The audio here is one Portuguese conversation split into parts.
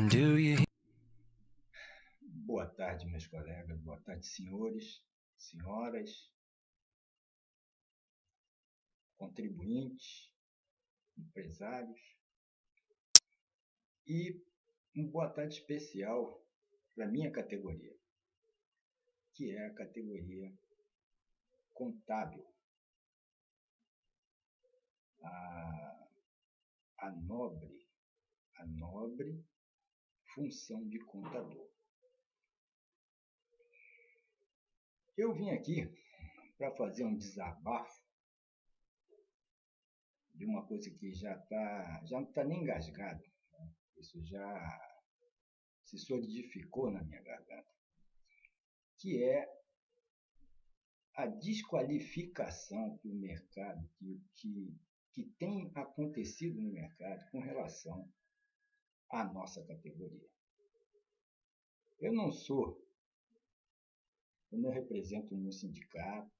Do you? Boa tarde, meus colegas, boa tarde, senhores, senhoras, contribuintes, empresários e boa tarde especial para a minha categoria, que é a categoria contábil, a nobre função de contador. Eu vim aqui para fazer um desabafo de uma coisa que já não está nem engasgado, né? Isso já se solidificou na minha garganta, que é a desqualificação que o mercado, que tem acontecido no mercado com relação à nossa categoria. Eu não represento nenhum sindicato,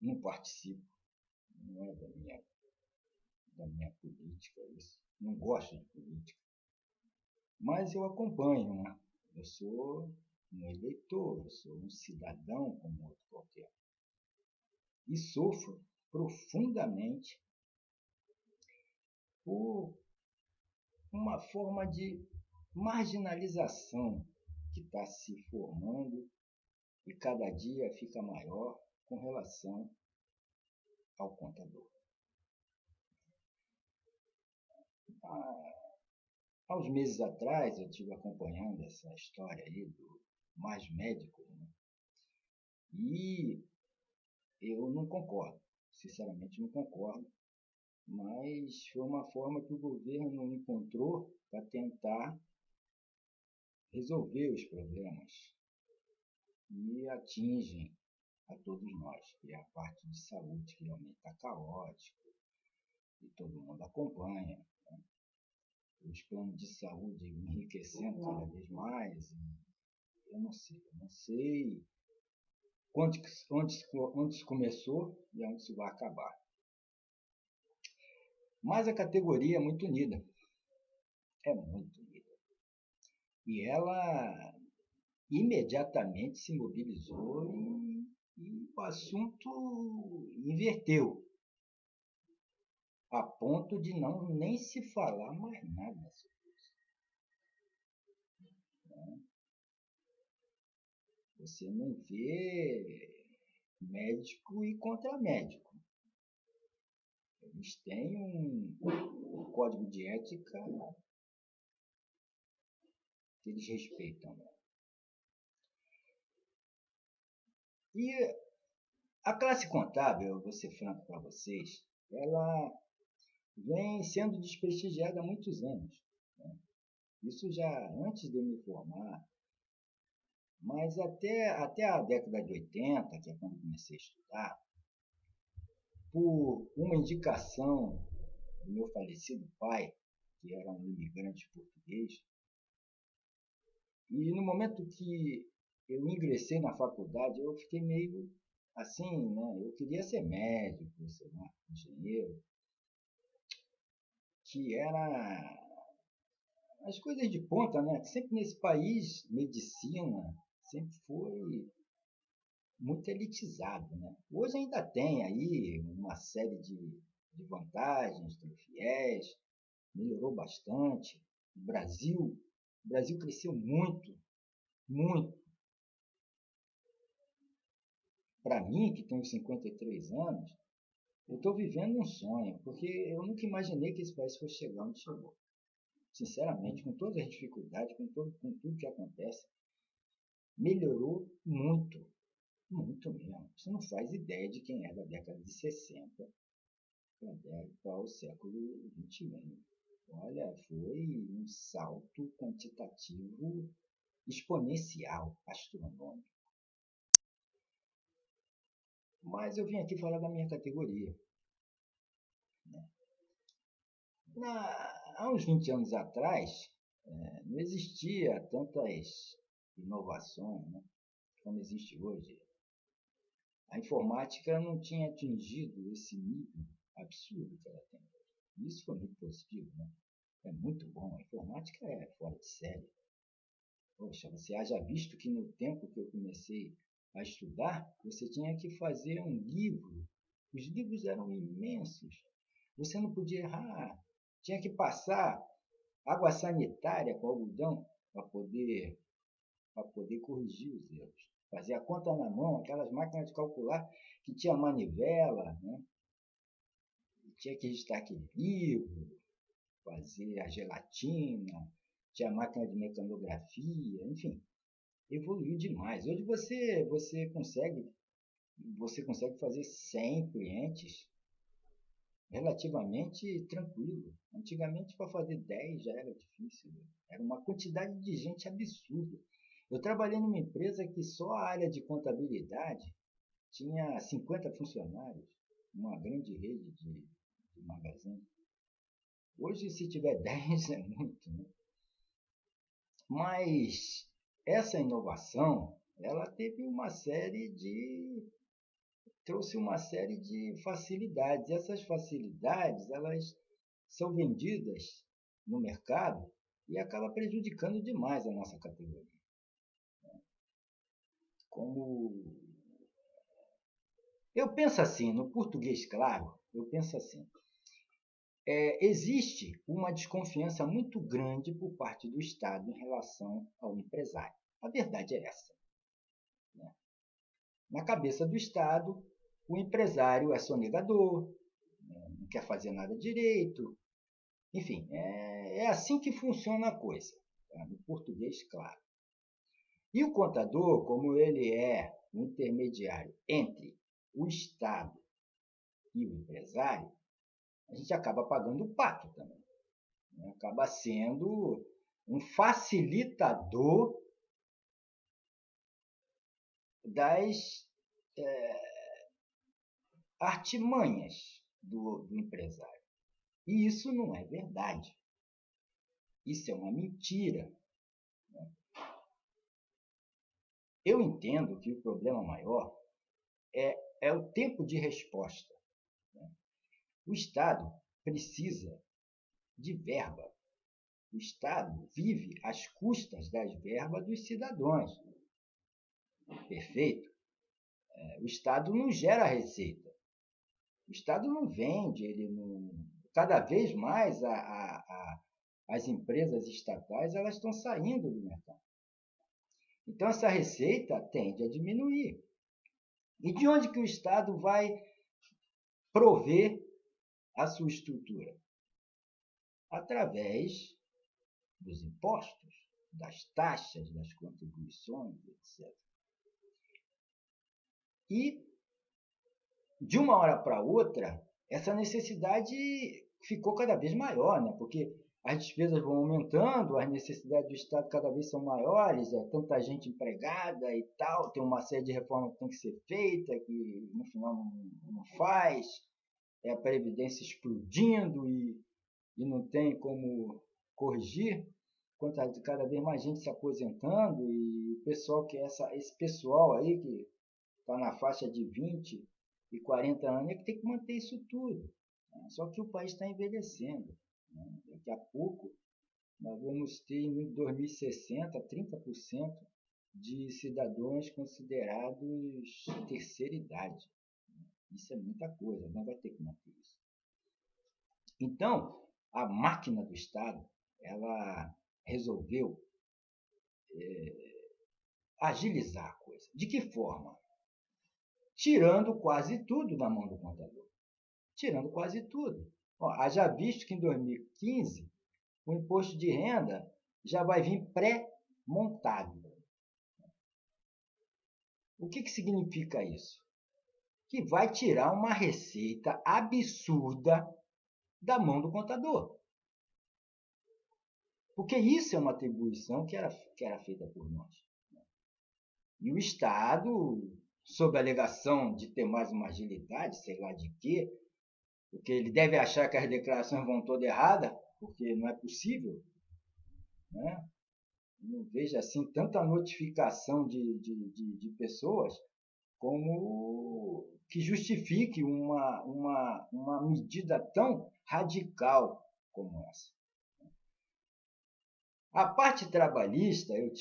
não participo, não é da minha política isso, não gosto de política, mas eu acompanho, né? Eu sou um eleitor, eu sou um cidadão como outro qualquer. E sofro profundamente por uma forma de marginalização que está se formando e cada dia fica maior com relação ao contador. Há uns meses atrás eu estive acompanhando essa história aí do Mais Médicos, né? E eu não concordo, sinceramente não concordo, mas foi uma forma que o governo encontrou para tentar resolver os problemas e atingem a todos nós, que é a parte de saúde que realmente está caótico e todo mundo acompanha, né? Os planos de saúde enriquecendo cada vez mais, e eu não sei onde isso começou e onde isso vai acabar. Mas a categoria é muito unida. E ela imediatamente se mobilizou e o assunto inverteu, a ponto de não nem se falar mais nada sobre isso. Você não vê médico e contra-médico. Eles têm um código de ética que eles respeitam, né? E a classe contábil, eu vou ser franco para vocês, ela vem sendo desprestigiada há muitos anos, né? Isso já antes de eu me formar, mas até a década de 80, que é quando comecei a estudar, por uma indicação do meu falecido pai, que era um imigrante português, e no momento que eu ingressei na faculdade, eu fiquei meio assim, né? Eu queria ser médico, ser engenheiro, que era as coisas de ponta, né? Sempre nesse país, medicina sempre foi muito elitizado, né? Hoje ainda tem aí uma série de vantagens, tem fiéis, melhorou bastante. O Brasil cresceu muito, muito. Para mim, que tenho 53 anos, eu estou vivendo um sonho, porque eu nunca imaginei que esse país fosse chegar onde chegou. Sinceramente, com todas as dificuldades, com tudo que acontece, melhorou muito, muito mesmo. Você não faz ideia de quem é da década de 60 para o século XXI. Olha, foi um salto quantitativo exponencial, astronômico. Mas eu vim aqui falar da minha categoria, né? Há uns 20 anos atrás, não existia tantas inovações, né, como existe hoje. A informática não tinha atingido esse nível absurdo que ela tem. Isso foi muito positivo, né? É muito bom. A informática é fora de série. Poxa, você haja visto que no tempo que eu comecei a estudar, você tinha que fazer um livro. Os livros eram imensos. Você não podia errar. Tinha que passar água sanitária com algodão para poder corrigir os erros. Fazer a conta na mão, aquelas máquinas de calcular que tinha manivela, né? Tinha que registrar aquele livro, fazer a gelatina, tinha a máquina de mecanografia, enfim, evoluiu demais. Hoje você consegue fazer 100 clientes relativamente tranquilo. Antigamente, para fazer 10 já era difícil. Era uma quantidade de gente absurda. Eu trabalhei numa empresa que só a área de contabilidade tinha 50 funcionários, uma grande rede de magazine. Hoje, se tiver 10, é muito, né? Mas essa inovação, ela trouxe uma série de facilidades. Essas facilidades, elas são vendidas no mercado e acaba prejudicando demais a nossa categoria. Como eu penso assim, no português claro, eu penso assim, existe uma desconfiança muito grande por parte do Estado em relação ao empresário. A verdade é essa. Né? Na cabeça do Estado, o empresário é sonegador, não quer fazer nada direito. Enfim, é assim que funciona a coisa, tá? No português claro. E o contador, como ele é o intermediário entre o Estado e o empresário, a gente acaba pagando o pato também. Né? Acaba sendo um facilitador das artimanhas do empresário. E isso não é verdade. Isso é uma mentira. Né? Eu entendo que o problema maior é o tempo de resposta. Né? O Estado precisa de verba. O Estado vive às custas das verbas dos cidadãos. Perfeito? O Estado não gera receita. O Estado não vende, ele não... Cada vez mais as empresas estatais elas estão saindo do mercado. Então essa receita tende a diminuir. E de onde que o Estado vai prover a sua estrutura? Através dos impostos, das taxas, das contribuições, etc. E, de uma hora para outra, essa necessidade ficou cada vez maior, né? Porque as despesas vão aumentando, as necessidades do Estado cada vez são maiores, tanta gente empregada e tal, tem uma série de reformas que tem que ser feita, que no final não faz, a Previdência explodindo e não tem como corrigir, cada vez mais gente se aposentando e o pessoal esse pessoal aí que está na faixa de 20 e 40 anos é que tem que manter isso tudo. Né? Só que o país está envelhecendo. Né? Daqui a pouco nós vamos ter em 2060 30% de cidadãos considerados terceira idade. Isso é muita coisa, não vai ter que manter isso. Então, a máquina do Estado, ela resolveu agilizar a coisa. De que forma? Tirando quase tudo da mão do contador. Tirando quase tudo. Haja visto que em 2015 o imposto de renda já vai vir pré-montado. O que significa isso? Que vai tirar uma receita absurda da mão do contador. Porque isso é uma atribuição que era feita por nós. E o Estado, sob a alegação de ter mais uma agilidade, sei lá de quê, porque ele deve achar que as declarações vão todas erradas, porque não é possível, né? Não vejo assim tanta notificação de pessoas como que justifique uma medida tão radical como essa. A parte trabalhista, eu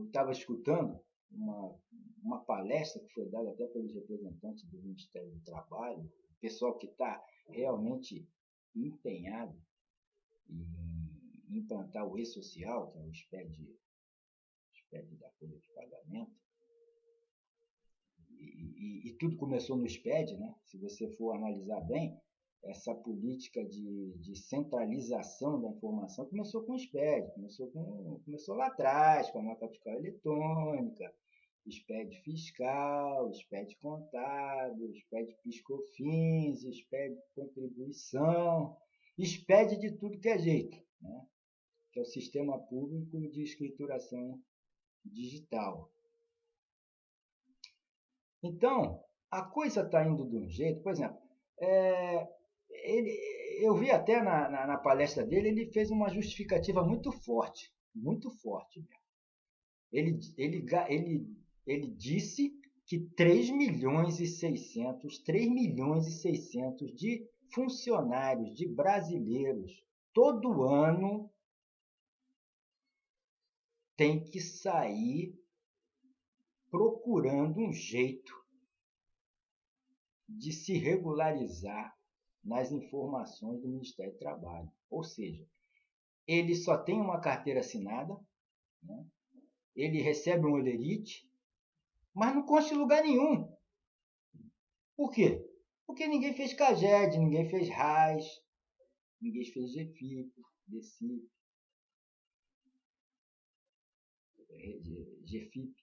estava escutando uma palestra que foi dada até pelos representantes do Ministério do Trabalho, o pessoal que está realmente empenhado em implantar o e-social, que é o SPED da folha de pagamento, e tudo começou no SPED, né? Se você for analisar bem, essa política de centralização da informação começou com o SPED, começou lá atrás, com a nota fiscal eletrônica, SPED fiscal, SPED contábil, SPED PIS/COFINS, SPED contribuição, SPED de tudo que é jeito, né? Que é o Sistema Público de Escrituração Digital. Então, a coisa está indo de um jeito, por exemplo, eu vi até na palestra dele, ele fez uma justificativa muito forte mesmo. Ele disse que 3.600.000 de funcionários, de brasileiros, todo ano tem que sair procurando um jeito de se regularizar nas informações do Ministério do Trabalho. Ou seja, ele só tem uma carteira assinada, né? Ele recebe um olerite, mas não consta em lugar nenhum. Por quê? Porque ninguém fez CAGED, ninguém fez RAS, ninguém fez GFIP, GFIP,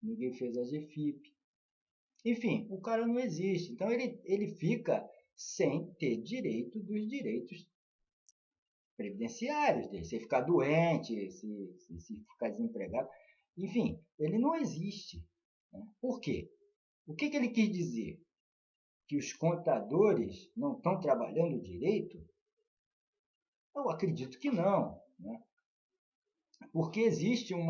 ninguém fez a GFIP. Enfim, o cara não existe. Então ele fica sem ter direito dos direitos previdenciários dele. Se ficar doente, se ficar desempregado. Enfim, ele não existe. Né? Por quê? O que ele quis dizer? Que os contadores não estão trabalhando direito? Eu acredito que não. Né? Porque existe um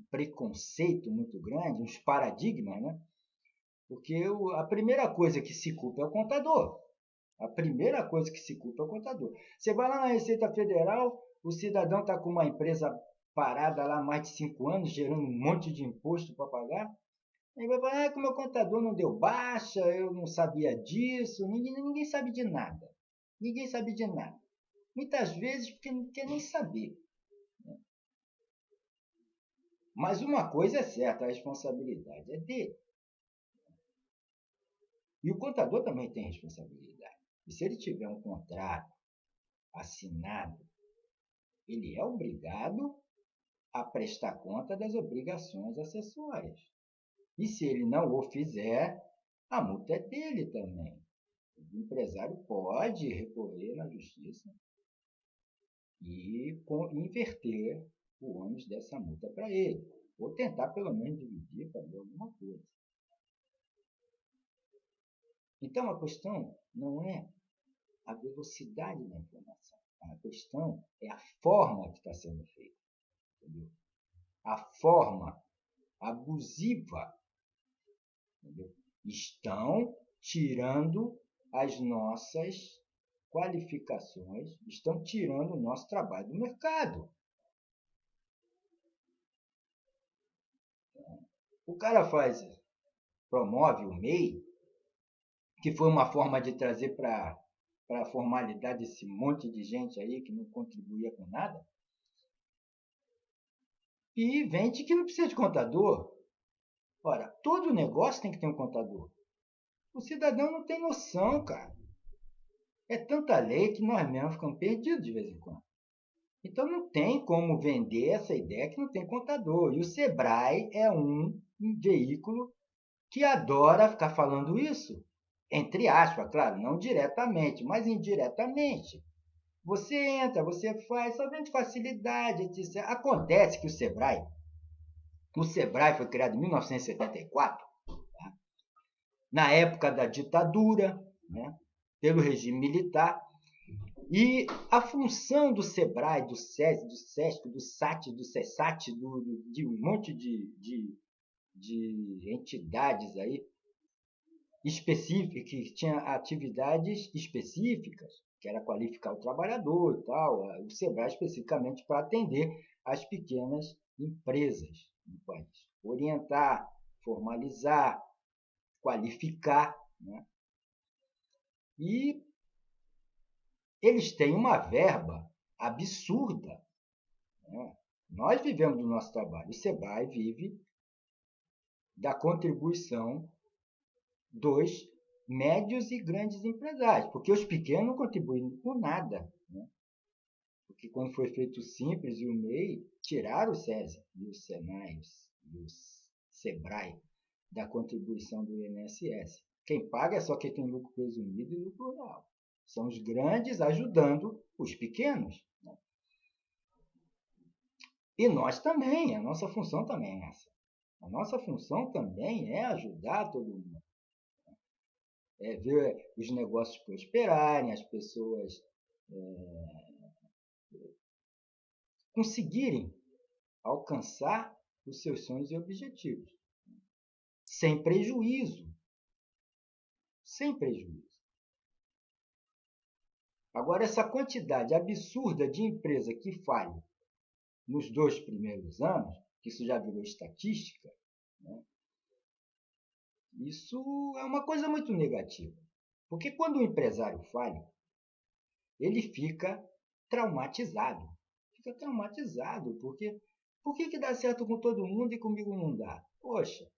preconceito muito grande, uns paradigmas, né? Porque a primeira coisa que se culpa é o contador. A primeira coisa que se culpa é o contador. Você vai lá na Receita Federal, o cidadão está com uma empresa parada lá há mais de 5 anos, gerando um monte de imposto para pagar. Aí vai falar que o meu contador não deu baixa, eu não sabia disso. Ninguém sabe de nada. Ninguém sabe de nada. Muitas vezes porque não quer nem saber. Mas uma coisa é certa, a responsabilidade é dele. E o contador também tem responsabilidade. E se ele tiver um contrato assinado, ele é obrigado a prestar conta das obrigações acessórias. E se ele não o fizer, a multa é dele também. O empresário pode recorrer na justiça e inverter o ônus dessa multa para ele. Ou tentar pelo menos dividir para ver alguma coisa. Então a questão não é a velocidade da informação. A questão é a forma que está sendo feita. Entendeu? A forma abusiva. Entendeu? Estão tirando as nossas qualificações, estão tirando o nosso trabalho do mercado. O cara promove o MEI, que foi uma forma de trazer para a formalidade esse monte de gente aí que não contribuía com nada, e vende que não precisa de contador. Ora, todo negócio tem que ter um contador. O cidadão não tem noção, cara. É tanta lei que nós mesmos ficamos perdidos de vez em quando. Então não tem como vender essa ideia que não tem contador. E o Sebrae é um veículo que adora ficar falando isso. Entre aspas, claro, não diretamente, mas indiretamente. Você entra, você faz, só vende facilidade, etc. Acontece que o Sebrae foi criado em 1974, tá? Na época da ditadura, né? Pelo regime militar. E a função do Sebrae, do SESI, do SESC, do SAT, do CESAT, de um monte de entidades aí específicas, que tinham atividades específicas, que era qualificar o trabalhador e tal, o SEBRAE especificamente para atender as pequenas empresas no país. Orientar, formalizar, qualificar, né? E eles têm uma verba absurda, né? Nós vivemos do nosso trabalho, o SEBRAE vive da contribuição dos médios e grandes empresários, porque os pequenos não contribuem por nada, né? Porque quando foi feito o Simples e o MEI, tiraram o SESI e o SENAI e o SEBRAE da contribuição do INSS. Quem paga é só quem tem lucro presumido e lucro real. São os grandes ajudando os pequenos, né? E nós também, a nossa função também é essa. A nossa função também é ajudar todo mundo. É ver os negócios prosperarem, as pessoas conseguirem alcançar os seus sonhos e objetivos. Sem prejuízo. Sem prejuízo. Agora, essa quantidade absurda de empresa que falha nos 2 primeiros anos, que isso já virou estatística, né? Isso é uma coisa muito negativa. Porque quando o empresário falha, ele fica traumatizado. Fica traumatizado, porque por que dá certo com todo mundo e comigo não dá? Poxa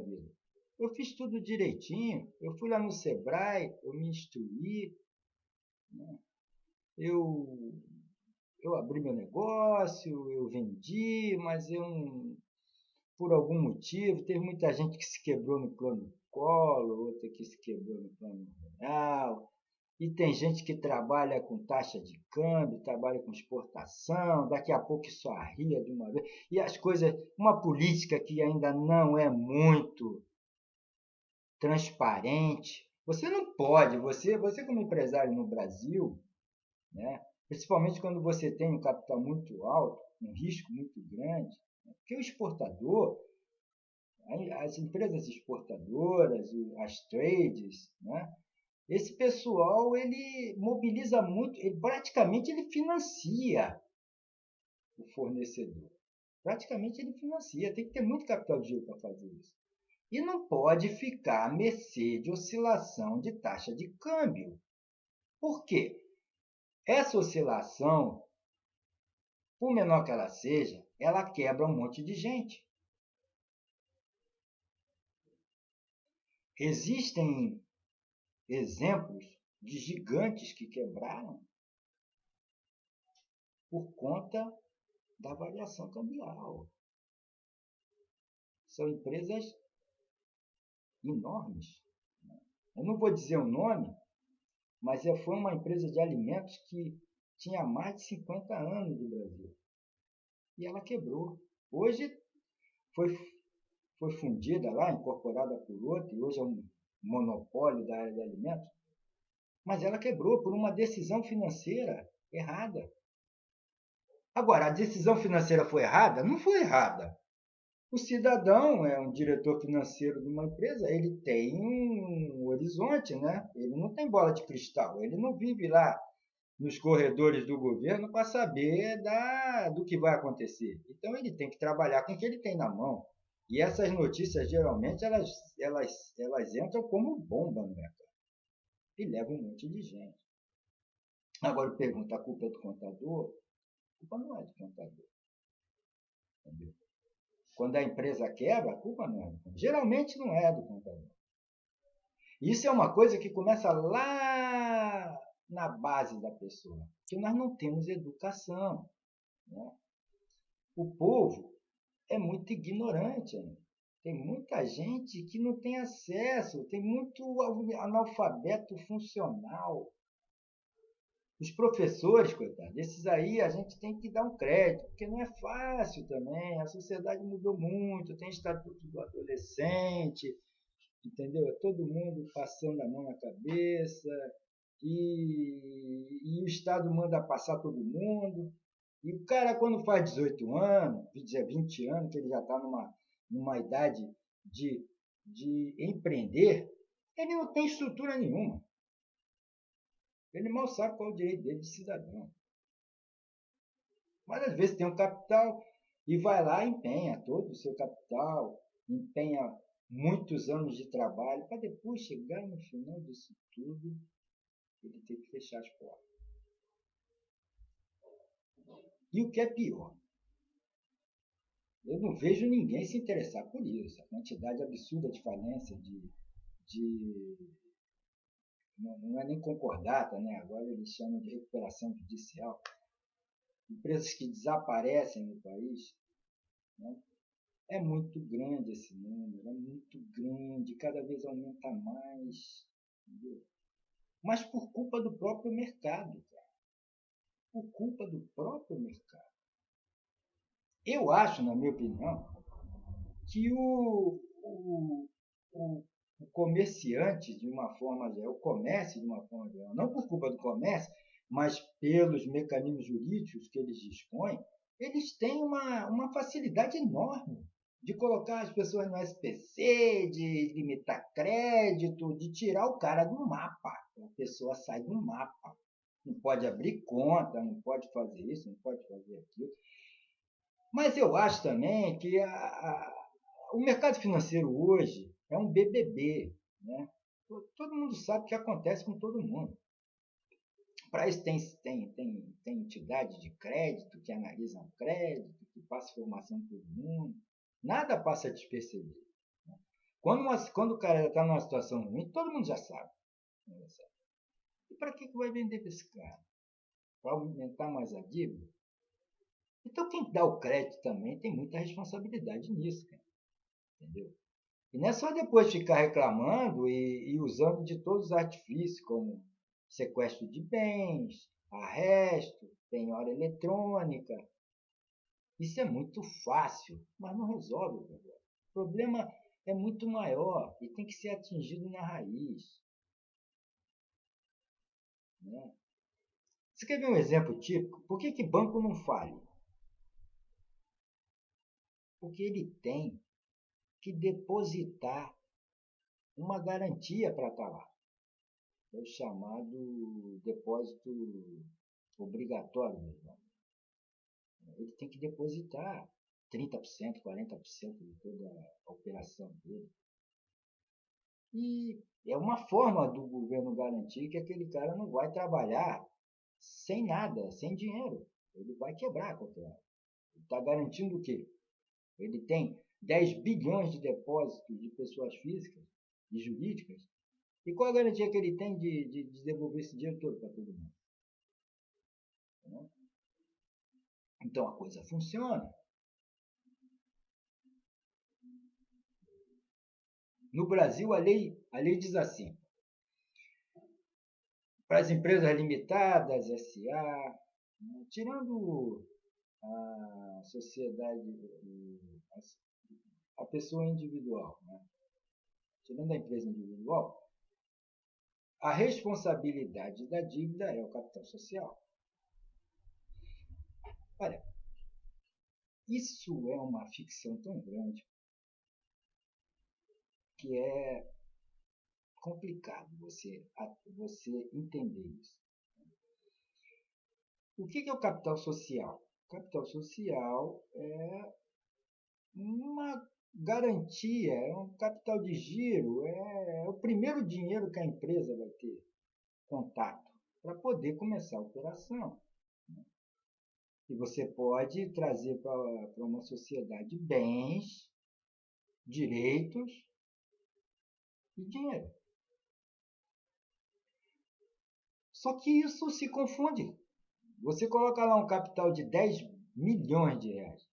vida, eu fiz tudo direitinho, eu fui lá no SEBRAE, eu me instruí, né? eu abri meu negócio, eu vendi, mas por algum motivo, teve muita gente que se quebrou no plano Collor, outra que se quebrou no plano real, e tem gente que trabalha com taxa de câmbio, trabalha com exportação, daqui a pouco isso arria de uma vez, e as coisas, uma política que ainda não é muito transparente. Você não pode, você como empresário no Brasil, né, principalmente quando você tem um capital muito alto, um risco muito grande, né, porque o exportador, as empresas exportadoras, as trades, né, esse pessoal ele mobiliza muito, praticamente ele financia o fornecedor. Praticamente ele financia, tem que ter muito capital de giro para fazer isso. E não pode ficar à mercê de oscilação de taxa de câmbio. Por quê? Essa oscilação, por menor que ela seja, ela quebra um monte de gente. Existem exemplos de gigantes que quebraram por conta da variação cambial. São empresas enormes. Eu não vou dizer o nome, mas foi uma empresa de alimentos que tinha mais de 50 anos no Brasil. E ela quebrou. Hoje foi fundida lá, incorporada por outra, e hoje é um monopólio da área de alimentos. Mas ela quebrou por uma decisão financeira errada. Agora, a decisão financeira foi errada? Não foi errada. O cidadão é um diretor financeiro de uma empresa, ele tem um horizonte, né? Ele não tem bola de cristal, ele não vive lá nos corredores do governo para saber do que vai acontecer. Então ele tem que trabalhar com o que ele tem na mão. E essas notícias geralmente elas entram como bomba no mercado e levam um monte de gente. Agora eu pergunto, a culpa é do contador? A culpa não é do contador. Entendeu? Quando a empresa quebra, a culpa não é do contador. Geralmente não é do contador. Isso é uma coisa que começa lá na base da pessoa, que nós não temos educação, né? O povo é muito ignorante ainda. Tem muita gente que não tem acesso, tem muito analfabeto funcional. Os professores, coitados, esses aí a gente tem que dar um crédito, porque não é fácil também, a sociedade mudou muito, tem estatuto do adolescente, entendeu? É todo mundo passando a mão na cabeça, e o Estado manda passar todo mundo. E o cara, quando faz 18 anos, 20 anos, que ele já está numa idade de empreender, ele não tem estrutura nenhuma. Ele mal sabe qual é o direito dele de cidadão. Mas às vezes tem um capital e vai lá e empenha todo o seu capital, empenha muitos anos de trabalho, para depois chegar no final disso tudo, ele ter que fechar as portas. E o que é pior, eu não vejo ninguém se interessar por isso. A quantidade absurda de falência, de não é nem concordata, né? Agora eles chamam de recuperação judicial. Empresas que desaparecem no país, né? É muito grande esse número, é muito grande, cada vez aumenta mais, entendeu? Mas por culpa do próprio mercado, cara. Por culpa do próprio mercado. Eu acho, na minha opinião, que o comerciante, de uma forma geral, o comércio, de uma forma geral, não por culpa do comércio, mas pelos mecanismos jurídicos que eles dispõem, eles têm uma facilidade enorme de colocar as pessoas no SPC, de limitar crédito, de tirar o cara do mapa. A pessoa sai do mapa. Não pode abrir conta, não pode fazer isso, não pode fazer aquilo. Mas eu acho também que o mercado financeiro hoje é um BBB, né? Todo mundo sabe o que acontece com todo mundo. Para isso tem entidade de crédito que analisam crédito, que passa informação para todo mundo. Nada passa despercebido. Né? Quando o cara está numa situação ruim, todo mundo já sabe. E para que vai vender para esse cara? Para aumentar mais a dívida? Então quem dá o crédito também tem muita responsabilidade nisso, cara. Entendeu? E não é só depois ficar reclamando e usando de todos os artifícios, como sequestro de bens, arresto, penhora eletrônica. Isso é muito fácil, mas não resolve o problema. O problema é muito maior e tem que ser atingido na raiz. Né? Você quer ver um exemplo típico? Por que banco não fale? Porque ele tem que depositar uma garantia para estar lá. É o chamado depósito obrigatório. Ele tem que depositar 30%, 40% de toda a operação dele. E é uma forma do governo garantir que aquele cara não vai trabalhar sem nada, sem dinheiro. Ele vai quebrar qualquer hora. Ele está garantindo o quê? Ele tem 10 bilhões de depósitos de pessoas físicas e jurídicas. E qual a garantia que ele tem de devolver esse dinheiro todo para todo mundo? Então a coisa funciona. No Brasil, a lei diz assim: para as empresas limitadas, SA, né, tirando a sociedade, a pessoa individual, né, tirando a empresa individual, a responsabilidade da dívida é o capital social. Olha, isso é uma ficção tão grande que é complicado você entender isso. O que é o capital social? O capital social é uma garantia, é um capital de giro, é o primeiro dinheiro que a empresa vai ter contato para poder começar a operação. E você pode trazer para uma sociedade bens, direitos e dinheiro. Só que isso se confunde. Você coloca lá um capital de 10 milhões de reais.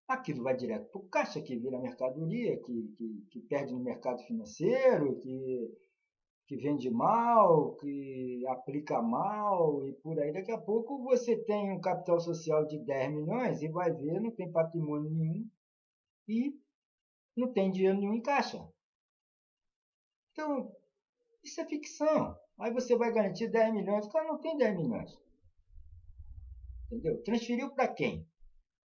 Aquilo vai direto para o caixa, que vira mercadoria, que perde no mercado financeiro, que vende mal, que aplica mal e por aí. Daqui a pouco você tem um capital social de 10 milhões e vai ver, não tem patrimônio nenhum e não tem dinheiro nenhum em caixa. Então, isso é ficção. Aí você vai garantir 10 milhões, o cara não tem 10 milhões. Entendeu? Transferiu para quem?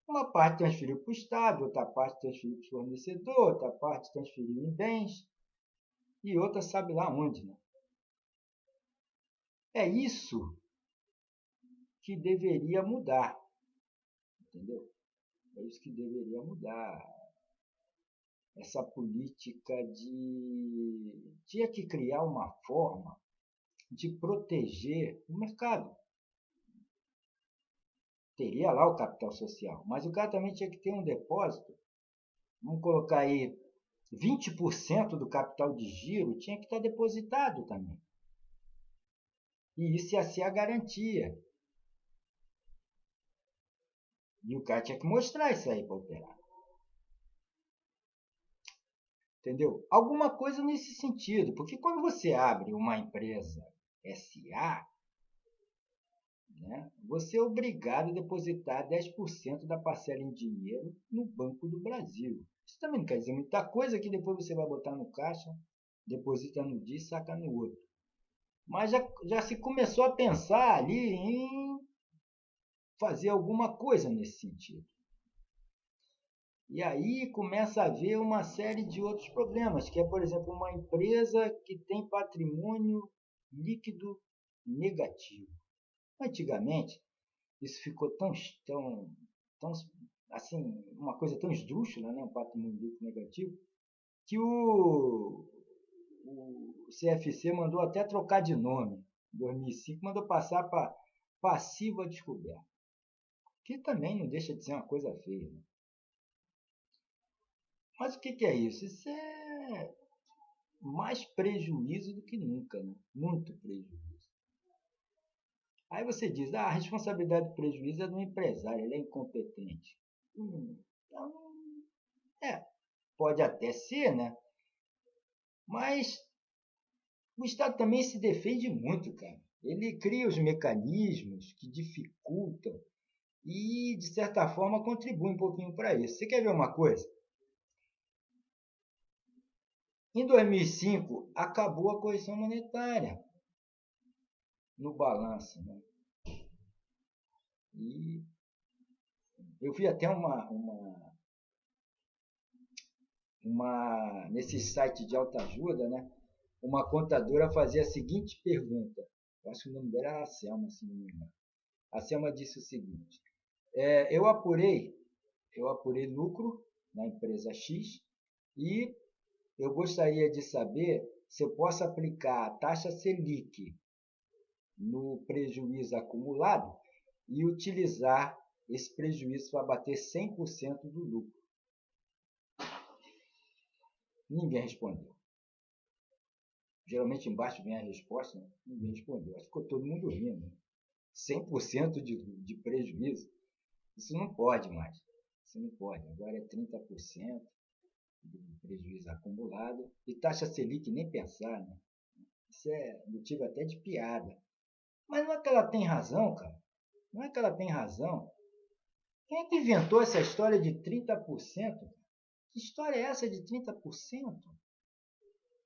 Uma parte transferiu para o Estado, outra parte transferiu para o fornecedor, outra parte transferiu em bens e outra sabe lá onde. Né? É isso que deveria mudar, entendeu? É isso que deveria mudar. Essa política de... Tinha que criar uma forma de proteger o mercado. Teria lá o capital social, mas o cara também tinha que ter um depósito. Vamos colocar aí 20% do capital de giro tinha que estar depositado também. E isso ia ser a garantia. E o cara tinha que mostrar isso aí para operar. Entendeu? Alguma coisa nesse sentido. Porque quando você abre uma empresa SA, né, você é obrigado a depositar 10% da parcela em dinheiro no Banco do Brasil. Isso também não quer dizer muita coisa, que depois você vai botar no caixa, deposita no dia e saca no outro. Mas já se começou a pensar ali em fazer alguma coisa nesse sentido. E aí começa a haver uma série de outros problemas, que é, por exemplo, uma empresa que tem patrimônio líquido negativo. Antigamente, isso ficou tão assim, uma coisa tão esdrúxula, né, um patrimônio líquido negativo, que o CFC mandou até trocar de nome. Em 2005, mandou passar para passivo a descoberto, que também não deixa de ser uma coisa feia. Né? Mas o que é isso? Isso é mais prejuízo do que nunca, né? Muito prejuízo. Aí você diz, a responsabilidade do prejuízo é do empresário, ele é incompetente. Então, pode até ser, né? Mas o Estado também se defende muito, cara. Ele cria os mecanismos que dificultam e, de certa forma, contribui um pouquinho para isso. Você quer ver uma coisa? Em 2005, acabou a correção monetária no balanço. Né? E eu vi até nesse site de autoajuda, né? Uma contadora fazia a seguinte pergunta. Eu acho que o nome dela era a Selma, se não me engano. A Selma disse o seguinte: eu apurei lucro na empresa X e eu gostaria de saber se eu posso aplicar a taxa Selic no prejuízo acumulado e utilizar esse prejuízo para bater 100% do lucro. Ninguém respondeu. Geralmente embaixo vem a resposta, né? Ninguém respondeu. Acho que ficou todo mundo rindo. 100% de prejuízo. Isso não pode mais. Isso não pode. Agora é 30% do prejuízo acumulado. E taxa Selic nem pensar, né? Isso é motivo até de piada. Mas não é que ela tem razão, cara. Não é que ela tem razão. Quem é que inventou essa história de 30%? Que história é essa de 30%?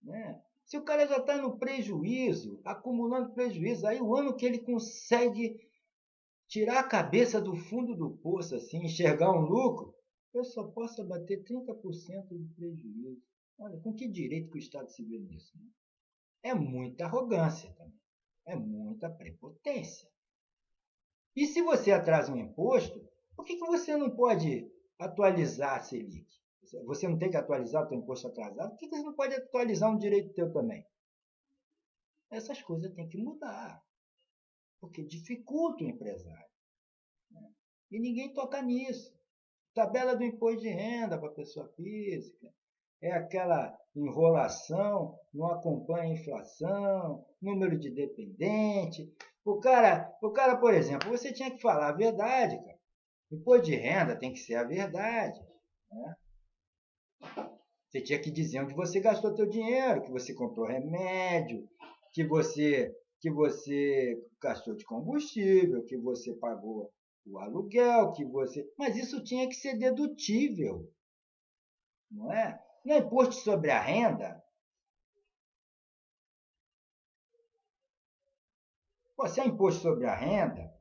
Né? Se o cara já está no prejuízo, acumulando prejuízo, aí o ano que ele consegue tirar a cabeça do fundo do poço, assim, enxergar um lucro, eu só posso abater 30% de prejuízo. Olha, com que direito que o Estado se vê nisso? Né? É muita arrogância também. É muita prepotência. E se você atrasa um imposto, por que você não pode atualizar a Selic? Você não tem que atualizar o seu imposto atrasado? Por que você não pode atualizar um direito teu também? Essas coisas têm que mudar, porque dificulta o empresário. Né? E ninguém toca nisso. Tabela do imposto de renda para a pessoa física, é aquela enrolação, não acompanha a inflação, número de dependente. O cara, por exemplo, você tinha que falar a verdade, cara. Imposto de renda tem que ser a verdade. Né? Você tinha que dizer onde você gastou seu dinheiro, que você comprou remédio, que você gastou de combustível, que você pagou o aluguel, que você... Mas isso tinha que ser dedutível, não é? No imposto sobre a renda, se é imposto sobre a renda,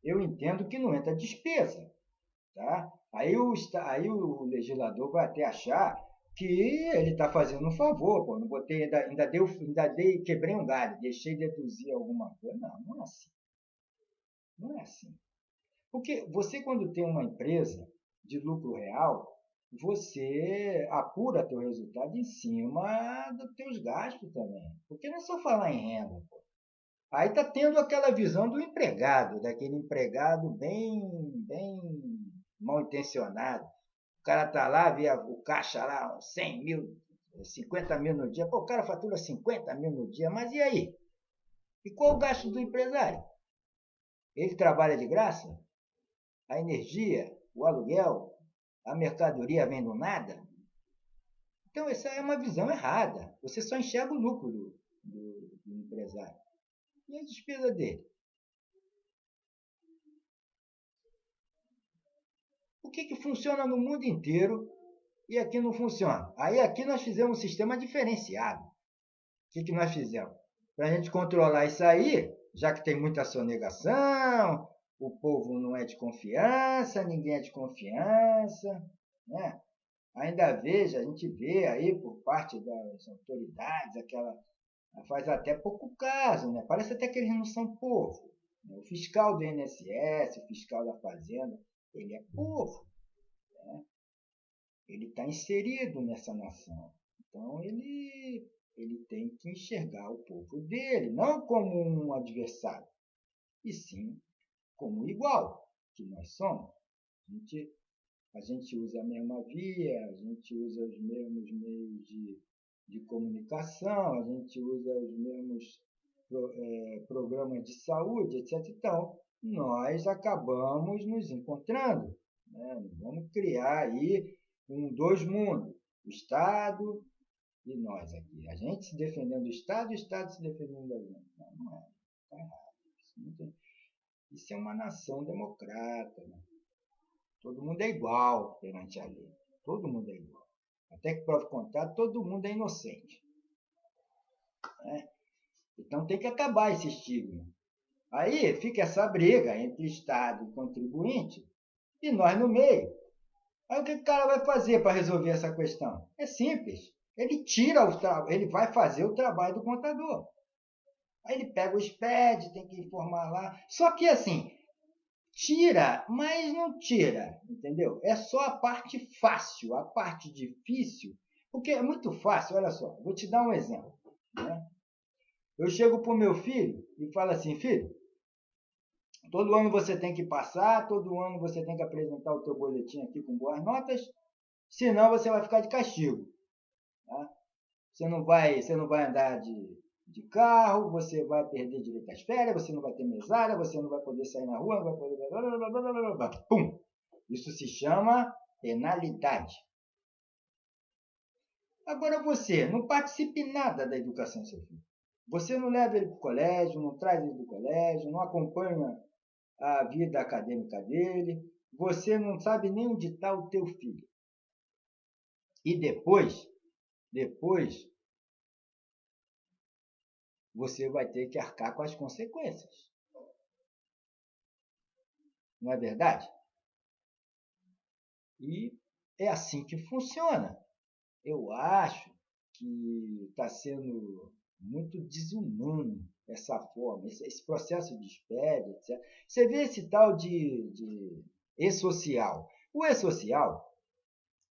eu entendo que não entra despesa, tá? Aí o legislador vai até achar que ele está fazendo um favor, pô, não botei, quebrei um galho, deixei deduzir alguma coisa. Não, não é assim. Não é assim. Porque você, quando tem uma empresa de lucro real, você apura teu resultado em cima dos teus gastos também. Porque não é só falar em renda, pô. Aí está tendo aquela visão do empregado, daquele empregado bem mal intencionado. O cara está lá, vê o caixa lá, 100 mil, 50 mil no dia. Pô, o cara fatura 50 mil no dia, mas e aí? E qual o gasto do empresário? Ele trabalha de graça? A energia, o aluguel, a mercadoria vem do nada? Então, essa é uma visão errada. Você só enxerga o lucro do empresário. E a despesa dele? O que funciona no mundo inteiro e aqui não funciona? Aí aqui nós fizemos um sistema diferenciado. O que nós fizemos? Para a gente controlar isso aí, já que tem muita sonegação, o povo não é de confiança, ninguém é de confiança, né? Ainda veja, a gente vê aí por parte das autoridades, faz até pouco caso, né? Parece até que eles não são povo. O fiscal do INSS, o fiscal da Fazenda, ele é povo, né? Ele está inserido nessa nação. Então ele tem que enxergar o povo dele, não como um adversário, e sim como igual, que nós somos. A gente usa a mesma via, a gente usa os mesmos meios de comunicação, a gente usa os mesmos programas de saúde, etc. Então, nós acabamos nos encontrando, né? Vamos criar aí dois mundos, o Estado e nós aqui. A gente se defendendo do Estado e o Estado se defendendo da gente. Não, não é. Está errado. Isso é uma nação democrata, né? Todo mundo é igual perante a lei. Todo mundo é igual. Até que prova o contrário, todo mundo é inocente. Né? Então tem que acabar esse estigma. Aí fica essa briga entre Estado e contribuinte e nós no meio. Aí o que o cara vai fazer para resolver essa questão? É simples. Ele vai fazer o trabalho do contador. Aí ele pega o SPED, tem que informar lá. Só que assim, tira, mas não tira, entendeu? É só a parte fácil, a parte difícil, porque é muito fácil, olha só, vou te dar um exemplo. Né? Eu chego para o meu filho e falo assim, filho, todo ano você tem que passar, todo ano você tem que apresentar o teu boletim aqui com boas notas, senão você vai ficar de castigo. Tá? Você não vai andar de carro, você vai perder direito às férias, você não vai ter mesada, você não vai poder sair na rua, não vai poder... Pum! Isso se chama penalidade. Agora você não participe em nada da educação do seu filho. Você não leva ele para o colégio, não traz ele do colégio, não acompanha a vida acadêmica dele, você não sabe nem onde está o teu filho. E depois você vai ter que arcar com as consequências. Não é verdade? E é assim que funciona. Eu acho que está sendo muito desumano essa forma, esse processo de SPED, etc. Você vê esse tal de e-social. O e-social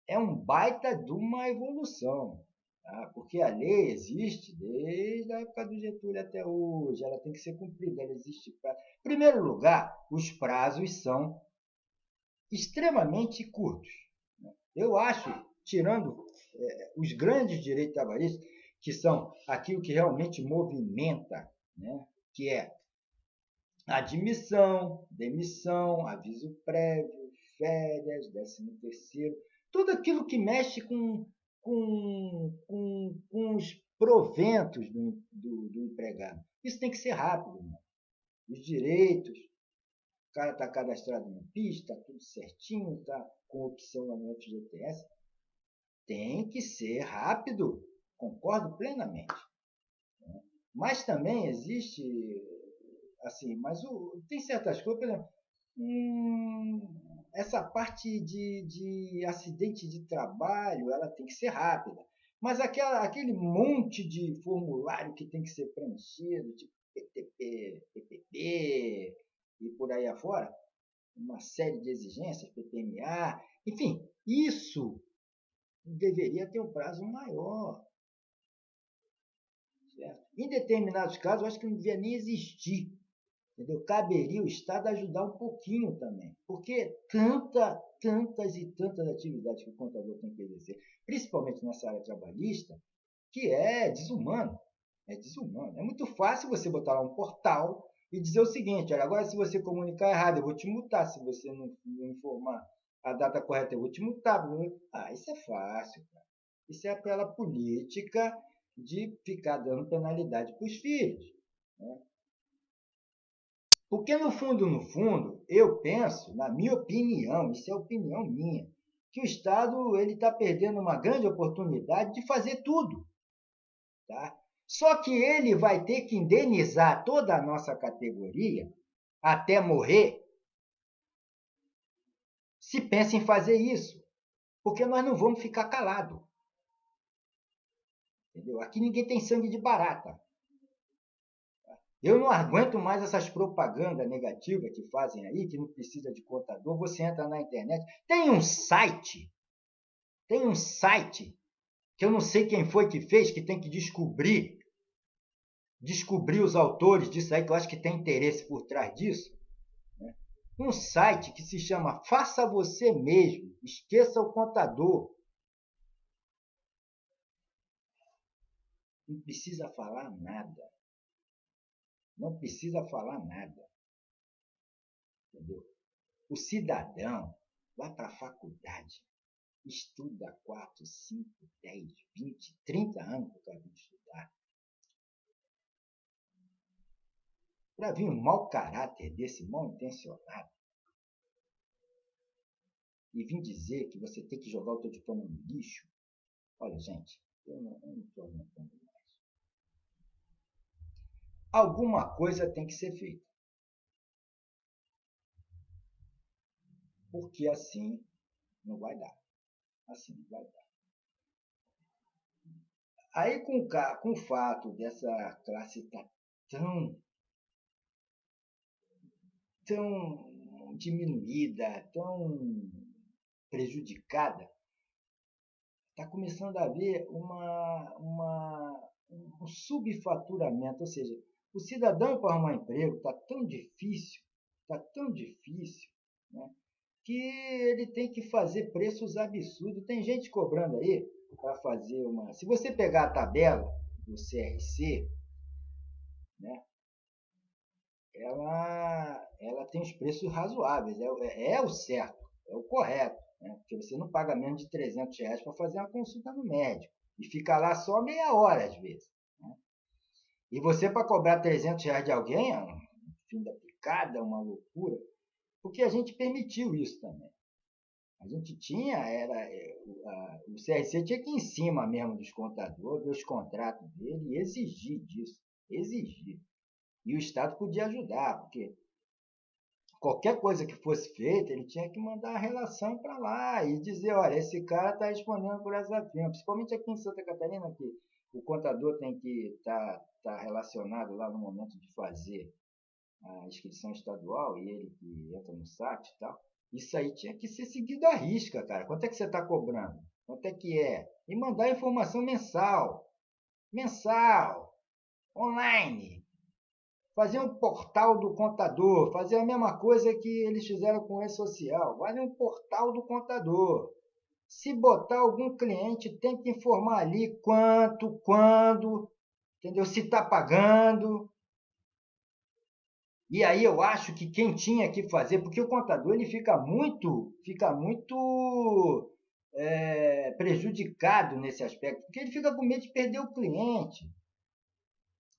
é um baita de uma evolução, tá? Porque a lei existe desde a época do Getúlio até hoje, ela tem que ser cumprida, ela existe. Em primeiro lugar, os prazos são extremamente curtos. Eu acho, tirando os grandes direitos trabalhistas, que são aquilo que realmente movimenta, né? Que é admissão, demissão, aviso prévio, férias, 13º, tudo aquilo que mexe com os proventos do empregado. Isso tem que ser rápido, né? Os direitos, o cara está cadastrado no PIS, está tudo certinho, está com opção lá no FGTS. Tem que ser rápido, concordo plenamente. Mas também existe, assim, tem certas coisas, por exemplo, essa parte de acidente de trabalho, ela tem que ser rápida. Mas aquele monte de formulário que tem que ser preenchido, tipo PTP, PPP e por aí afora, uma série de exigências, PPMA, enfim, isso deveria ter um prazo maior. Certo? Em determinados casos, eu acho que não devia nem existir. Entendeu? Caberia o Estado ajudar um pouquinho também. Porque tantas e tantas atividades que o contador tem que exercer, principalmente nessa área trabalhista, que é desumano. É desumano. É muito fácil você botar lá um portal e dizer o seguinte: olha, agora se você comunicar errado, eu vou te multar. Se você não informar a data correta, eu vou te multar. Isso é fácil, cara. Isso é aquela política de ficar dando penalidade para os filhos. Né? Porque no fundo, eu penso, na minha opinião, isso é opinião minha, que o Estado ele está perdendo uma grande oportunidade de fazer tudo. Tá? Só que ele vai ter que indenizar toda a nossa categoria até morrer se pensa em fazer isso. Porque nós não vamos ficar calados. Entendeu? Aqui ninguém tem sangue de barata. Eu não aguento mais essas propagandas negativas que fazem aí, que não precisa de contador. Você entra na internet, tem um site que eu não sei quem foi que fez, que tem que descobrir os autores disso aí, que eu acho que tem interesse por trás disso. Né? Um site que se chama Faça Você Mesmo, Esqueça o Contador. Não precisa falar nada. Não precisa falar nada. Entendeu? O cidadão vai para a faculdade, estuda 4, 5, 10, 20, 30 anos para vir estudar. Para vir um mau caráter desse, mal intencionado, e vir dizer que você tem que jogar o teu diploma no lixo, olha, gente, eu não estou aguentando mais. Alguma coisa tem que ser feita. Porque assim não vai dar. Assim não vai dar. Aí, com o fato dessa classe estar tão diminuída, tão prejudicada, está começando a haver um subfaturamento. Ou seja, o cidadão para arrumar emprego está tão difícil, né, que ele tem que fazer preços absurdos. Tem gente cobrando aí para fazer uma... Se você pegar a tabela do CRC, né, ela tem os preços razoáveis, é o certo, é o correto, né? Porque você não paga menos de R$300 para fazer uma consulta no médico e fica lá só meia hora às vezes. Né? E você para cobrar R$300 de alguém é um fim da picada, uma loucura, porque a gente permitiu isso também. A gente tinha, o CRC tinha que ir em cima mesmo dos contadores, ver os contratos dele e exigir disso, exigir. E o Estado podia ajudar, porque qualquer coisa que fosse feita, ele tinha que mandar a relação para lá e dizer, olha, esse cara está respondendo por essa firma. Principalmente aqui em Santa Catarina, que o contador tem que estar relacionado lá no momento de fazer a inscrição estadual, e ele que entra no SAT e tal. Isso aí tinha que ser seguido à risca, cara. Quanto é que você está cobrando? Quanto é que é? E mandar a informação mensal, online. Fazer um portal do contador, fazer a mesma coisa que eles fizeram com o E-Social. Vale um portal do contador. Se botar algum cliente, tem que informar ali quanto, quando, entendeu? Se está pagando. E aí eu acho que quem tinha que fazer, porque o contador ele fica muito prejudicado nesse aspecto, porque ele fica com medo de perder o cliente.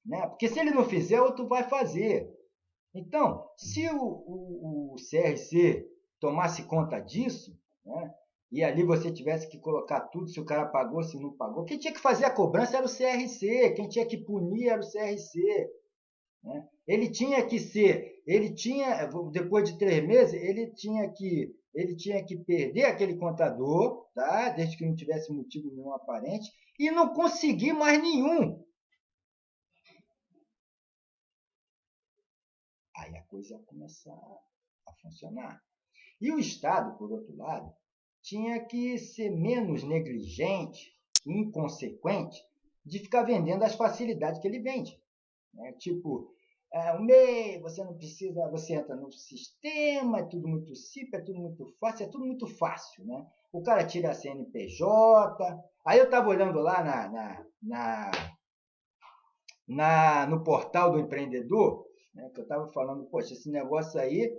Né? Porque se ele não fizer, outro vai fazer. Então, se o CRC tomasse conta disso, né, e ali você tivesse que colocar tudo, se o cara pagou, se não pagou, quem tinha que fazer a cobrança era o CRC, quem tinha que punir era o CRC. Né? Depois de 3 meses, ele tinha que ele tinha que perder aquele contador, tá? Desde que não tivesse motivo nenhum aparente, e não conseguir mais nenhum. Aí a coisa ia começar a funcionar. E o Estado, por outro lado, tinha que ser menos negligente, inconsequente, de ficar vendendo as facilidades que ele vende. Né? Tipo, o MEI, você não precisa, você entra no sistema, é tudo muito simples, é tudo muito fácil, é tudo muito fácil. Né? O cara tira a CNPJ. Aí eu estava olhando lá no portal do empreendedor, né, que eu estava falando, poxa, esse negócio aí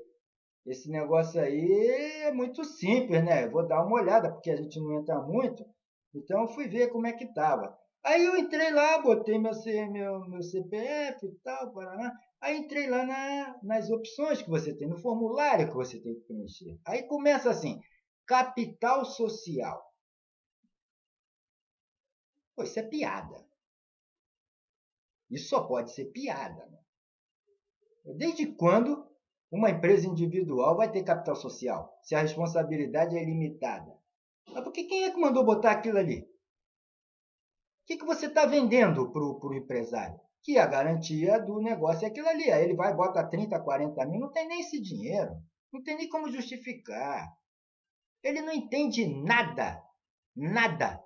é muito simples, né? Eu vou dar uma olhada, porque a gente não entra muito. Então, eu fui ver como é que estava. Aí eu entrei lá, botei meu CPF e tal, Paraná. Aí entrei lá nas opções que você tem, no formulário que você tem que preencher. Aí começa assim, capital social. Pô, isso é piada. Isso só pode ser piada. Né? Desde quando uma empresa individual vai ter capital social, se a responsabilidade é ilimitada? Mas porque quem é que mandou botar aquilo ali? O que você está vendendo para o empresário? Que a garantia do negócio é aquilo ali. Aí ele vai, bota 30, 40 mil, não tem nem esse dinheiro. Não tem nem como justificar. Ele não entende nada, nada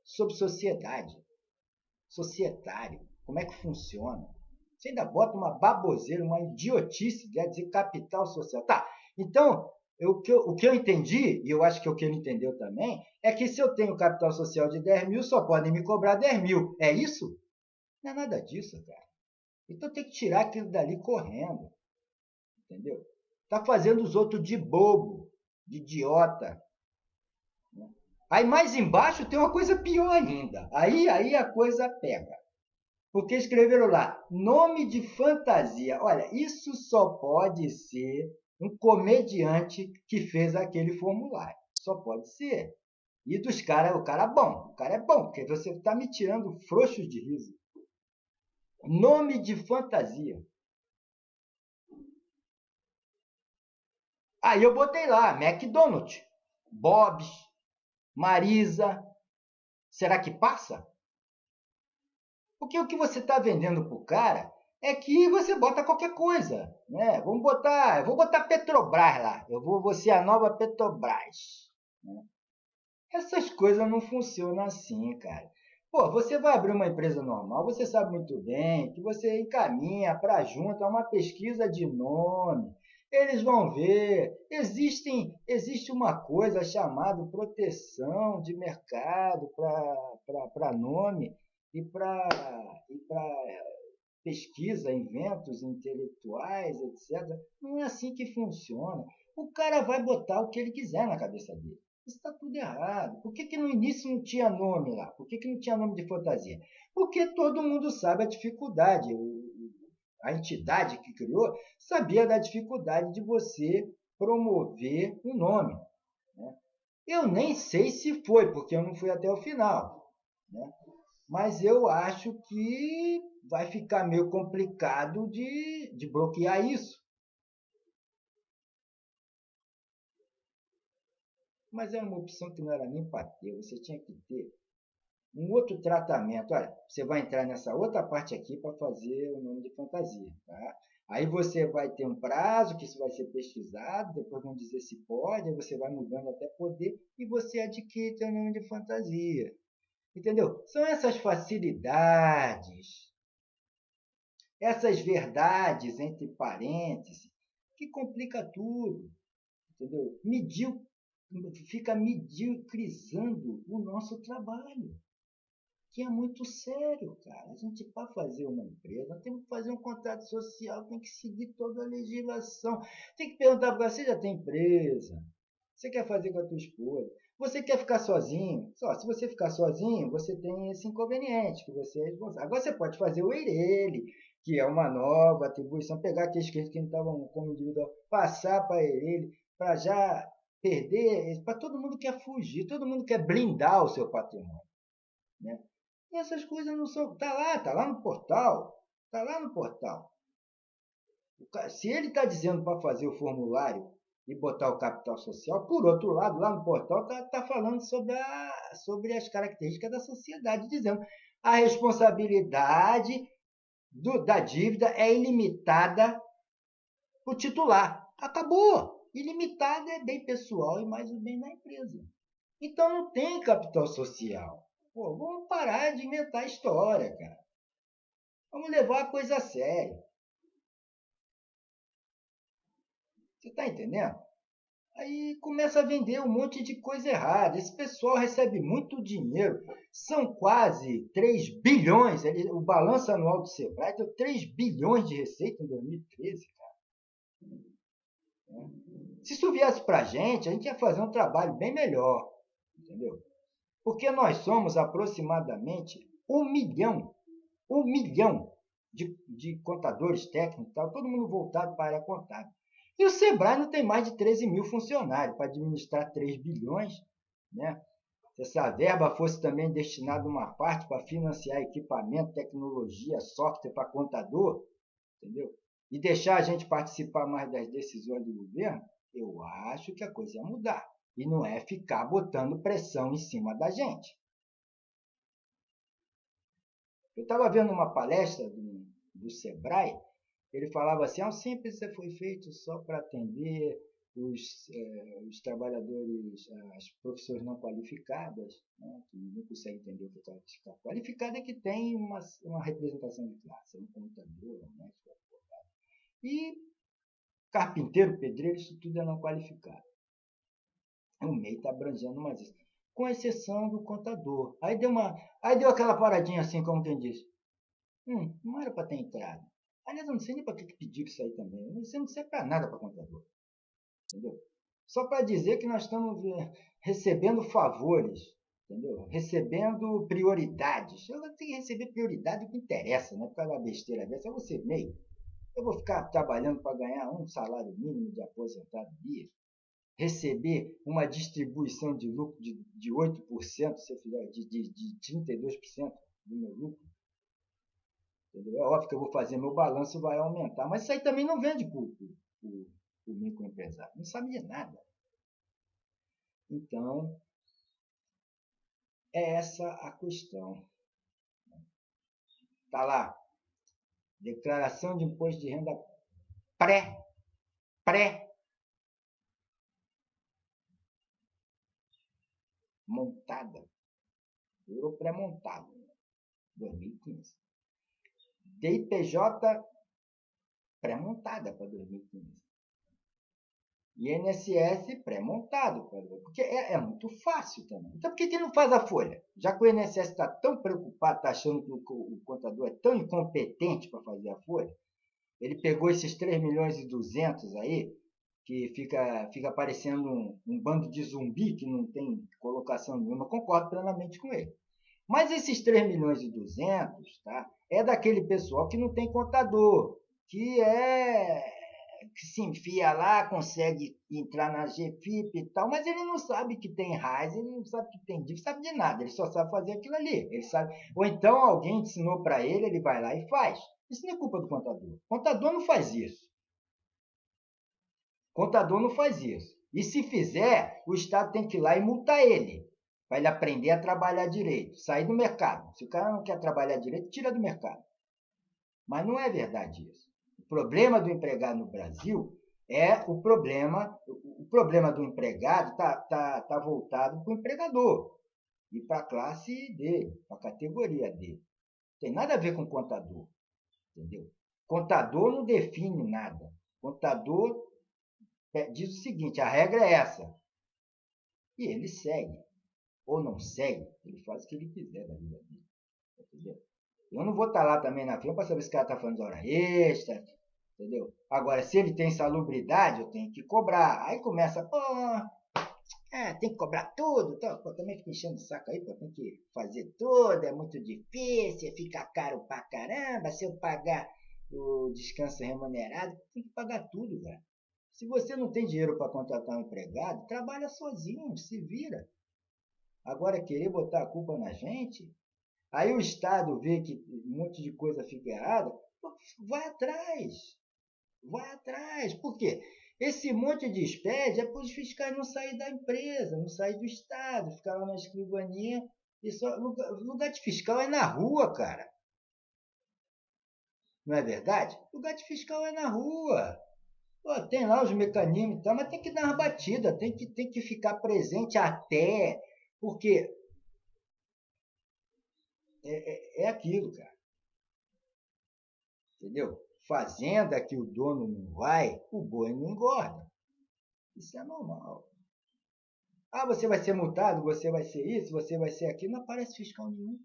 sobre sociedade, societário, como é que funciona. Você ainda bota uma baboseira, uma idiotice, quer dizer capital social. Tá, então, o que eu entendi, e eu acho que o que ele entendeu também, é que se eu tenho capital social de 10 mil, só podem me cobrar 10 mil. É isso? Não é nada disso, cara. Então tem que tirar aquilo dali correndo. Entendeu? Tá fazendo os outros de bobo, de idiota. Né? Aí mais embaixo tem uma coisa pior ainda. Aí a coisa pega. Porque escreveram lá, nome de fantasia. Olha, isso só pode ser um comediante que fez aquele formulário. Só pode ser. E dos caras, o cara é bom. O cara é bom, porque você está me tirando frouxos de riso. Nome de fantasia. Aí eu botei lá, McDonald's, Bob's, Marisa. Será que passa? Porque o que você está vendendo para o cara é que você bota qualquer coisa. Né? Eu vou botar Petrobras lá. Vou ser a nova Petrobras. Né? Essas coisas não funcionam assim, cara. Pô, você vai abrir uma empresa normal, você sabe muito bem que você encaminha para a junta uma pesquisa de nome. Eles vão ver. Existe uma coisa chamada proteção de mercado para nome e para pesquisa, inventos intelectuais, etc. Não é assim que funciona. O cara vai botar o que ele quiser na cabeça dele. Isso está tudo errado. Por que no início não tinha nome lá? Por que não tinha nome de fantasia? Porque todo mundo sabe a dificuldade. A entidade que criou sabia da dificuldade de você promover um nome. Né? Eu nem sei se foi, porque eu não fui até o final. Né? Mas eu acho que vai ficar meio complicado de bloquear isso. Mas era uma opção que não era nem para ter, você tinha que ter um outro tratamento. Olha, você vai entrar nessa outra parte aqui para fazer o nome de fantasia. Tá? Aí você vai ter um prazo, que isso vai ser pesquisado, depois vão dizer se pode, aí você vai mudando até poder e você adquire seu nome de fantasia. Entendeu? São essas facilidades, essas verdades entre parênteses, que complica tudo. Entendeu? Fica mediocrizando o nosso trabalho, que é muito sério, cara. A gente, para fazer uma empresa, tem que fazer um contrato social, tem que seguir toda a legislação. Tem que perguntar para você, já tem empresa? Você quer fazer com a tua esposa? Você quer ficar sozinho? Só, se você ficar sozinho, você tem esse inconveniente, que você é responsável. Agora você pode fazer o EIRELE, que é uma nova atribuição, pegar aqueles que não estavam como individual, passar para EIRELE, para já perder, para todo mundo quer fugir, todo mundo quer blindar o seu patrimônio. Né? E essas coisas não são. Tá lá no portal. Tá lá no portal. Se ele está dizendo para fazer o formulário e botar o capital social. Por outro lado, lá no portal está falando sobre as características da sociedade, dizendo a responsabilidade da dívida é ilimitada para o titular. Acabou. Ilimitada é bem pessoal e mais o bem da empresa. Então não tem capital social. Pô, vamos parar de inventar história, cara. Vamos levar a coisa a sério. Você está entendendo? Aí começa a vender um monte de coisa errada. Esse pessoal recebe muito dinheiro. São quase 3 bilhões. O balanço anual do Sebrae deu 3 bilhões de receita em 2013, cara. Se isso viesse para a gente ia fazer um trabalho bem melhor. Entendeu? Porque nós somos aproximadamente 1 milhão de contadores técnicos, todo mundo voltado para a área contábil. E o Sebrae não tem mais de 13 mil funcionários para administrar 3 bilhões. Né? Se essa verba fosse também destinada uma parte para financiar equipamento, tecnologia, software para contador, entendeu? E deixar a gente participar mais das decisões do governo, eu acho que a coisa ia mudar. E não é ficar botando pressão em cima da gente. Eu estava vendo uma palestra do Sebrae, ele falava assim, o Simples foi feito só para atender os trabalhadores, as profissões não qualificadas, né, que não conseguem entender o que é qualificado. Qualificado é que tem uma representação de classe, um contador, um médico, advogado. E carpinteiro, pedreiro, isso tudo é não qualificado. O MEI está abrangendo mais isso. Com exceção do contador. Aí deu aquela paradinha assim, como quem diz. Não era para ter entrado. Aliás, eu não sei nem para que pediu isso aí também. Isso não serve para nada para contador. Entendeu? Só para dizer que nós estamos recebendo favores, entendeu? Recebendo prioridades. Eu tenho que receber prioridade do que interessa, não é por causa da besteira dessa. Eu vou ser MEI. Eu vou ficar trabalhando para ganhar um salário mínimo de aposentadoria, receber uma distribuição de lucro de 8%, se eu fizer de 32% do meu lucro. Entendeu? É óbvio que eu vou fazer meu balanço, vai aumentar, mas isso aí também não vende para o microempresário, não sabe de nada. Então, é essa a questão. Está lá, declaração de imposto de renda pré-montada, virou pré-montado, 2015. DIPJ pré-montada para 2015. INSS pré-montado, porque é muito fácil também. Então, por que não faz a folha? Já que o INSS está tão preocupado, está achando que o contador é tão incompetente para fazer a folha, ele pegou esses 3 milhões e 200 aí, que fica parecendo um bando de zumbi que não tem colocação nenhuma, concordo plenamente com ele. Mas esses 3 milhões e 200, tá, é daquele pessoal que não tem contador, que se enfia lá, consegue entrar na GFIP e tal, mas ele não sabe que tem RAIS, ele não sabe que tem DIF, sabe de nada, ele só sabe fazer aquilo ali. Ele sabe, ou então alguém ensinou para ele, ele vai lá e faz. Isso não é culpa do contador. O contador não faz isso. O contador não faz isso. E se fizer, o Estado tem que ir lá e multar ele, para ele aprender a trabalhar direito, sair do mercado. Se o cara não quer trabalhar direito, tira do mercado. Mas não é verdade isso. O problema do empregado no Brasil é o problema do empregado está voltado para o empregador e para a classe dele, para a categoria dele. Tem nada a ver com o contador, entendeu? Contador não define nada. Contador diz o seguinte, a regra é essa. E ele segue. Ou não segue, ele faz o que ele quiser da vida dele. Entendeu? Eu não vou estar lá também na frente para saber se o cara está fazendo hora extra, entendeu? Agora, se ele tem salubridade, eu tenho que cobrar. Aí começa, tem que cobrar tudo. Então, também fica enchendo o saco aí, tem que fazer tudo, é muito difícil, fica caro pra caramba. Se eu pagar o descanso remunerado, tem que pagar tudo, cara. Se você não tem dinheiro para contratar um empregado, trabalha sozinho, se vira. Agora, querer botar a culpa na gente... Aí o Estado vê que um monte de coisa fica errada, vai atrás. Por quê? Esse monte de SPED é para os fiscais não saírem da empresa, não saírem do Estado, ficar lá na escrivaninha. E só, lugar de fiscal é na rua, cara. Não é verdade? Lugar de fiscal é na rua. Pô, tem lá os mecanismos e tal, mas tem que dar uma batida, tem que ficar presente até, porque é aquilo, cara. Entendeu? Fazenda que o dono não vai, o boi não engorda. Isso é normal. Ah, você vai ser multado, você vai ser isso, você vai ser aquilo, não aparece fiscal nenhum.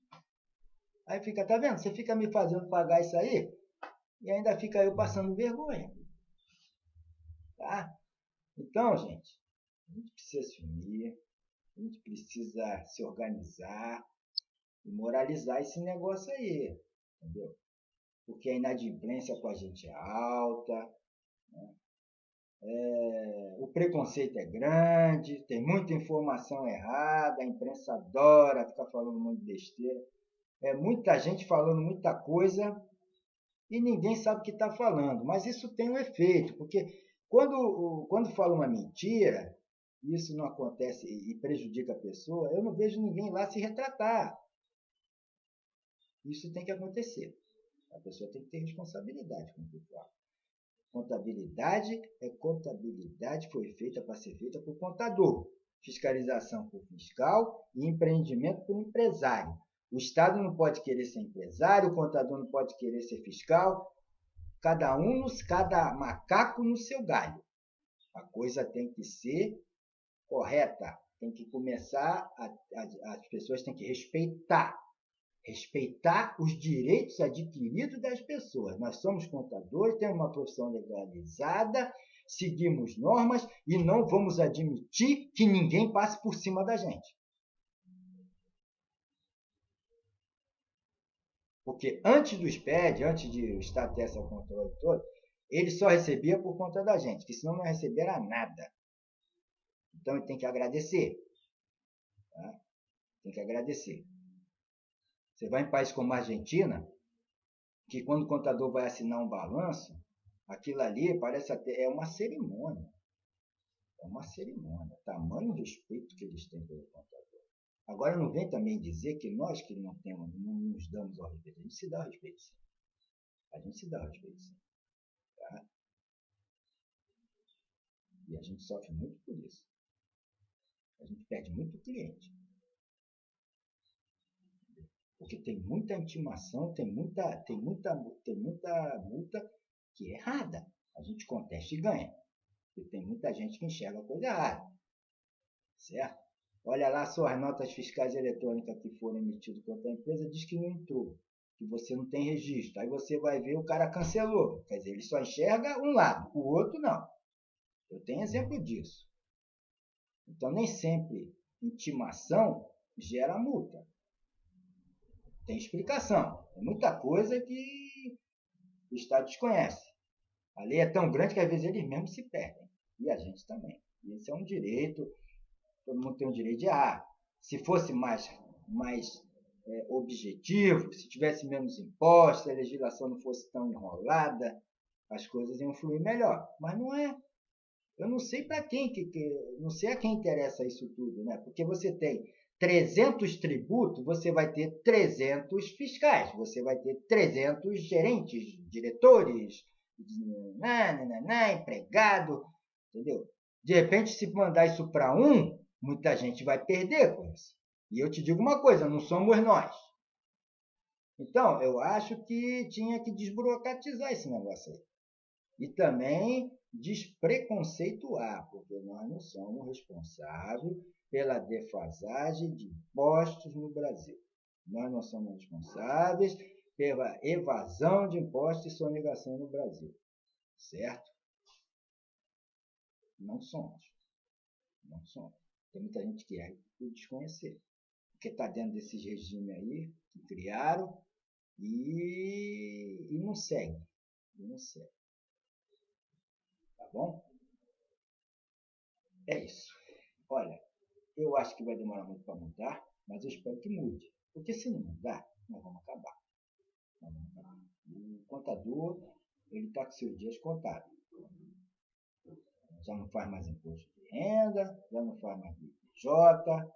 Aí fica, tá vendo? Você fica me fazendo pagar isso aí e ainda fica eu passando vergonha. Tá? Então, gente, a gente precisa se unir, a gente precisa se organizar e moralizar esse negócio aí, entendeu? Porque a inadimplência com a gente é alta, né? O preconceito é grande, tem muita informação errada, a imprensa adora ficar falando um monte de besteira. É muita gente falando muita coisa e ninguém sabe o que está falando. Mas isso tem um efeito, porque quando fala uma mentira, isso não acontece e prejudica a pessoa, eu não vejo ninguém lá se retratar. Isso tem que acontecer. A pessoa tem que ter responsabilidade com o que fala. Contabilidade é contabilidade, foi feita para ser feita por contador. Fiscalização por fiscal e empreendimento por empresário. O Estado não pode querer ser empresário, o contador não pode querer ser fiscal. Cada macaco no seu galho. A coisa tem que ser correta. Tem que começar, as pessoas têm que respeitar os direitos adquiridos das pessoas. Nós somos contadores, temos uma profissão legalizada, seguimos normas e não vamos admitir que ninguém passe por cima da gente. Porque antes do SPED, antes de o Estado ter essa controle todo, ele só recebia por conta da gente, que senão não receberá nada. Então ele tem que agradecer. Tá? Tem que agradecer. Você vai em países como a Argentina, que quando o contador vai assinar um balanço, aquilo ali parece até uma cerimônia. É uma cerimônia. Tamanho respeito que eles têm pelo contador. Agora não vem também dizer que nós que não nos damos ao respeito. A gente se dá ao respeito, sim. A gente se dá ao respeito, sim. Tá? E a gente sofre muito por isso. A gente perde muito cliente. Porque tem muita intimação, tem muita multa que é errada. A gente contesta e ganha. Porque tem muita gente que enxerga a coisa errada. Certo? Olha lá suas notas fiscais eletrônicas que foram emitidas contra a empresa, diz que não entrou, que você não tem registro. Aí você vai ver, o cara cancelou. Quer dizer, ele só enxerga um lado, o outro não. Eu tenho exemplo disso. Então, nem sempre intimação gera multa. Tem explicação. Tem muita coisa que o Estado desconhece. A lei é tão grande que às vezes eles mesmos se perdem. E a gente também. E esse é um direito, todo mundo tem o direito de errar. Se fosse mais objetivo, se tivesse menos impostos, a legislação não fosse tão enrolada, as coisas iam fluir melhor. Mas não é. Eu não sei para quem, não sei a quem interessa isso tudo, né? Porque você tem 300 tributos, você vai ter 300 fiscais, você vai ter 300 gerentes, diretores, empregado, entendeu? De repente, se mandar isso para um, muita gente vai perder com isso. E eu te digo uma coisa, não somos nós. Então, eu acho que tinha que desburocratizar esse negócio aí. E também despreconceituar, porque nós não somos responsáveis pela defasagem de impostos no Brasil. Nós não somos responsáveis pela evasão de impostos e sonegação no Brasil. Certo? Não somos. Não somos. Tem muita gente que é por desconhecer. Porque está dentro desses regimes aí que criaram e não segue. E não segue. Tá bom? É isso. Olha, eu acho que vai demorar muito para mudar, mas eu espero que mude. Porque se não mudar, nós vamos acabar. O contador, ele está com seus dias contados. Já não faz mais imposto de renda, já não faz mais IPJ.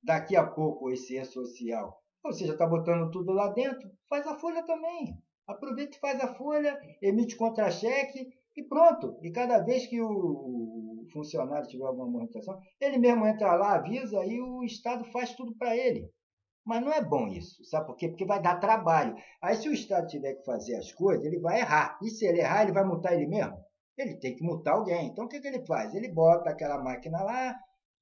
Daqui a pouco esse E-Social, você já está botando tudo lá dentro, faz a folha também. Aproveita e faz a folha, emite contra-cheque e pronto. E cada vez que o funcionário tiver alguma movimentação, ele mesmo entra lá, avisa e o Estado faz tudo para ele. Mas não é bom isso, sabe por quê? Porque vai dar trabalho. Aí se o Estado tiver que fazer as coisas, ele vai errar. E se ele errar, ele vai multar ele mesmo? Ele tem que multar alguém. Então o que ele faz? Ele bota aquela máquina lá,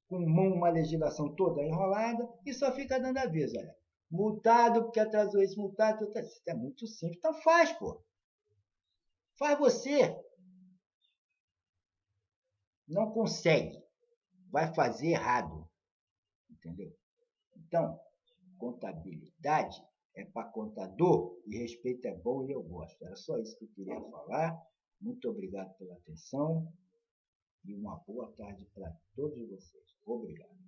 com uma legislação toda enrolada, e só fica dando aviso, olha. Multado porque atrasou isso, multado. Isso é muito simples. Então faz, pô. Faz você. Não consegue. Vai fazer errado. Entendeu? Então, contabilidade é para contador e respeito é bom e eu gosto. Era só isso que eu queria falar. Muito obrigado pela atenção e uma boa tarde para todos vocês. Obrigado.